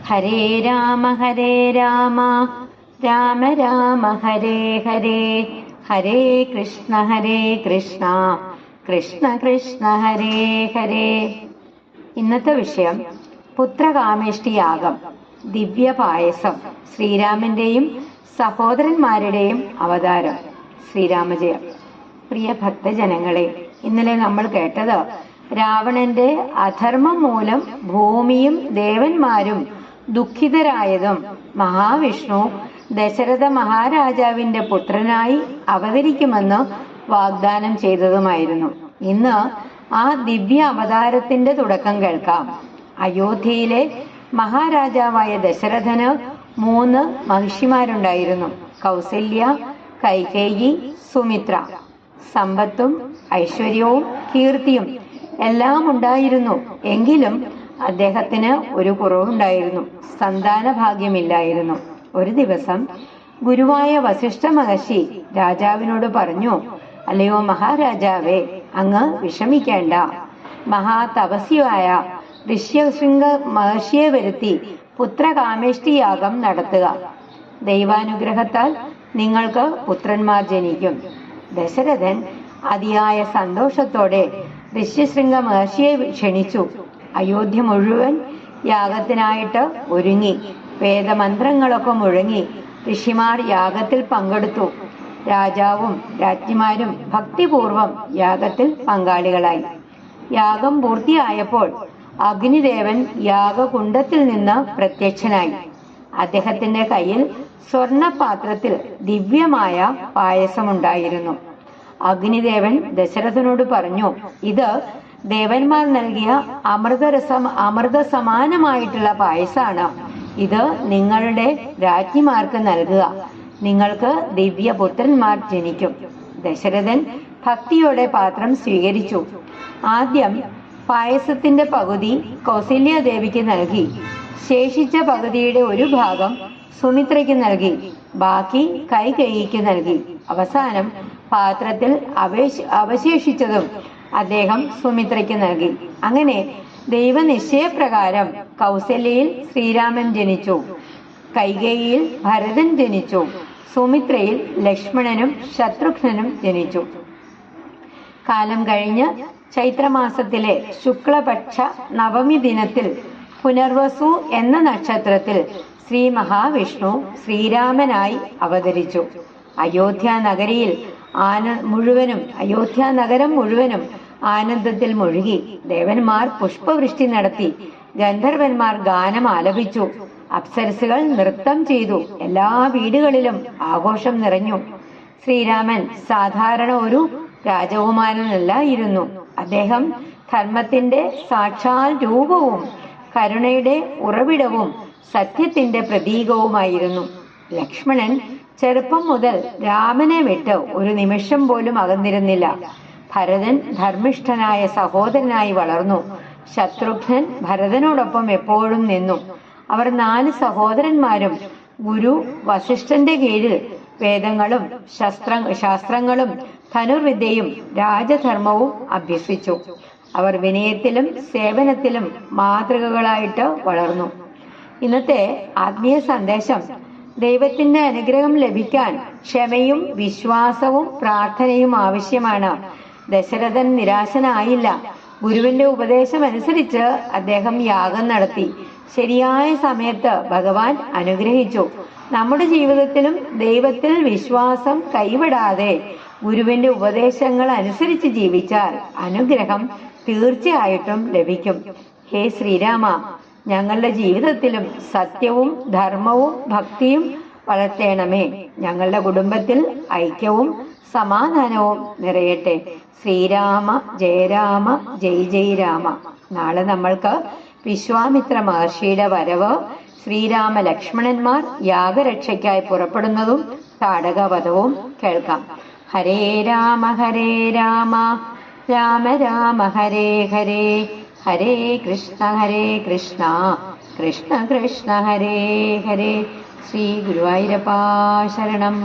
ഹരേ രാമ രാമ രാമ ഹരേ ഹരേ, ഹരേ കൃഷ്ണ കൃഷ്ണ കൃഷ്ണ ഹരേ ഹരേ. ഇന്നത്തെ വിഷയം പുത്രകാമേഷ്ടി യാഗം, ദിവ്യ പായസം, ശ്രീരാമന്റെയും സഹോദരന്മാരുടെയും അവതാരം. ശ്രീരാമജയം. പ്രിയ ഭക്തജനങ്ങളെ, ഇന്നലെ നമ്മൾ കേട്ടത് രാവണന്റെ അധർമ്മം മൂലം ഭൂമിയും ദേവന്മാരും ദുഃഖിതരായതും മഹാവിഷ്ണു ദശരഥ മഹാരാജാവിന്റെ പുത്രനായി അവതരിക്കുമെന്ന് വാഗ്ദാനം ചെയ്തതുമായിരുന്നു. ഇന്ന് ആ ദിവ്യ അവതാരത്തിന്റെ തുടക്കം കേൾക്കാം. അയോധ്യയിലെ മഹാരാജാവായ ദശരഥന് 3 മഹിഷിമാരുണ്ടായിരുന്നു: കൗസല്യ, കൈകേയി, സുമിത്ര. സമ്പത്തും ഐശ്വര്യവും കീർത്തിയും എല്ലാം ഉണ്ടായിരുന്നു. എങ്കിലും അദ്ദേഹത്തിന് ഒരു കുറവുണ്ടായിരുന്നു: സന്താന ഭാഗ്യമില്ലായിരുന്നു. ഒരു ദിവസം ഗുരുവായ വസിഷ്ഠ മഹർഷി രാജാവിനോട് പറഞ്ഞു: അല്ലയോ മഹാരാജാവേ, അങ്ങ് വിഷമിക്കേണ്ട. മഹാതപസ്വിയായ ഋഷ്യശൃംഗ മഹർഷിയെ വരുത്തി പുത്രകാമേഷ്ടി യാഗം നടത്തുക. ദൈവാനുഗ്രഹത്താൽ നിങ്ങൾക്ക് പുത്രന്മാർ ജനിക്കും. ദശരഥൻ അതിയായ സന്തോഷത്തോടെ ഋഷ്യശൃംഗ മഹർഷിയെ ക്ഷണിച്ചു. അയോധ്യ മുഴുവൻ യാഗത്തിനായിട്ട് ഒരുങ്ങി. വേദമന്ത്രങ്ങളൊക്കെ മുഴങ്ങി ഋഷിമാർ യാഗത്തിൽ പങ്കെടുത്തു. രാജാവും രാജ്ഞിമാരും ഭക്തിപൂർവം യാഗത്തിൽ പങ്കാളികളായി. യാഗം പൂർത്തിയായപ്പോൾ അഗ്നിദേവൻ യാഗകുണ്ഡത്തിൽ നിന്ന് പ്രത്യക്ഷനായി. അദ്ദേഹത്തിന്റെ കയ്യിൽ സ്വർണപാത്രത്തിൽ ദിവ്യമായ പായസമുണ്ടായിരുന്നു. അഗ്നിദേവൻ ദശരഥനോട് പറഞ്ഞു: ഇത് ദേവന്മാർ നൽകിയ അമൃത സമാനമായിട്ടുള്ള പായസാണ്. ഇത് നിങ്ങളുടെ രാജ്ഞിമാർക്ക് നൽകുക. നിങ്ങൾക്ക് ദിവ്യപുത്രന്മാർ ജനിക്കും. ദശരഥൻ ഭക്തിയോടെ പാത്രം സ്വീകരിച്ചു. ആദ്യം പായസത്തിന്റെ പകുതി കൗസല്യാദേവിക്ക് നൽകി. ശേഷിച്ച പകുതിയുടെ ഒരു ഭാഗം സുമിത്രയ്ക്ക് നൽകി. ബാക്കി കൈകേയിക്ക് നൽകി. അവസാനം പാത്രത്തിൽ അവശേഷിച്ചതും അദ്ദേഹം സുമിത്രയ്ക്ക് നൽകി. അങ്ങനെ ദൈവനിശ്ചയപ്രകാരം കൗസല്യയിൽ ശ്രീരാമൻ ജനിച്ചു. കൈകേയിയിൽ ഭരതൻ ജനിച്ചു. സുമിത്രയിൽ ലക്ഷ്മണനും ശത്രുഘ്നനും ജനിച്ചു. കാലം കഴിഞ്ഞ് ചൈത്രമാസത്തിലെ ശുക്ലപക്ഷ നവമി ദിനത്തിൽ പുനർവസു എന്ന നക്ഷത്രത്തിൽ ശ്രീ മഹാവിഷ്ണു ശ്രീരാമനായി അവതരിച്ചു. അയോധ്യ നഗരം മുഴുവനും ആനന്ദത്തിൽ മുഴുകി. ദേവന്മാർ പുഷ്പവൃഷ്ടി നടത്തി. ഗന്ധർവന്മാർ ഗാനം ആലപിച്ചു. അപ്സരസുകൾ നൃത്തം ചെയ്തു. എല്ലാ വീടുകളിലും ആഘോഷം നിറഞ്ഞു. ശ്രീരാമൻ സാധാരണ ഒരു രാജകുമാരനല്ലായിരുന്നു. അദ്ദേഹം ധർമ്മത്തിന്റെ സാക്ഷാൽ രൂപവും കരുണയുടെ ഉറവിടവും സത്യത്തിന്റെ പ്രതീകവുമായിരുന്നു. ലക്ഷ്മണൻ ചെറുപ്പം മുതൽ രാമനെ വിട്ട് ഒരു നിമിഷം പോലും അകന്നിരുന്നില്ല. ഭരതൻ ധർമ്മിഷ്ഠനായ സഹോദരനായി വളർന്നു. ശത്രുഘ്നൻ ഭരതനോടൊപ്പം എപ്പോഴും നിന്നു. അവർ 4 സഹോദരന്മാരും ഗുരു വസിഷ്ഠന്റെ കീഴിൽ വേദങ്ങളും ശാസ്ത്രങ്ങളും ധനുർവിദ്യയും രാജധർമ്മവും അഭ്യസിച്ചു. അവർ വിനയത്തിലും സേവനത്തിലും മാതൃകകളായിട്ട് വളർന്നു. ഇന്നത്തെ ആത്മീയ സന്ദേശം: ദൈവത്തിന്റെ അനുഗ്രഹം ലഭിക്കാൻ ക്ഷമയും വിശ്വാസവും പ്രാർത്ഥനയും ആവശ്യമാണ്. ദശരഥൻ നിരാശനായില്ല. ഗുരുവിന്റെ ഉപദേശം അനുസരിച്ച് അദ്ദേഹം യാഗം നടത്തി. ശരിയായ സമയത്ത് ഭഗവാൻ അനുഗ്രഹിച്ചു. നമ്മുടെ ജീവിതത്തിലും ദൈവത്തിൽ വിശ്വാസം കൈവിടാതെ ഗുരുവിന്റെ ഉപദേശങ്ങൾ അനുസരിച്ച് ജീവിച്ചാൽ അനുഗ്രഹം തീർച്ചയായിട്ടും ലഭിക്കും. ഹേ ശ്രീരാമ, ഞങ്ങളുടെ ജീവിതത്തിലും സത്യവും ധർമ്മവും ഭക്തിയും വളർത്തേണമേ. ഞങ്ങളുടെ കുടുംബത്തിൽ ഐക്യവും സമാധാനവും നിറയട്ടെ. ശ്രീരാമ ജയ രാമ, ജയ് ജയ് രാമ. നാളെ നമ്മൾക്ക് വിശ്വാമിത്ര മഹർഷിയുടെ വരവ്, ശ്രീരാമ ലക്ഷ്മണന്മാർ യാഗരക്ഷയ്ക്കായി പുറപ്പെടുന്നതും താടകവധവും കേൾക്കാം. ഹരേ രാമ രാമ രാമ ഹരേ ഹരേ, ഹരേ കൃഷ്ണ കൃഷ്ണ കൃഷ്ണ ഹരേ ഹരേ. ശ്രീ ഗുരുവായൂരപ്പാ ശരണം.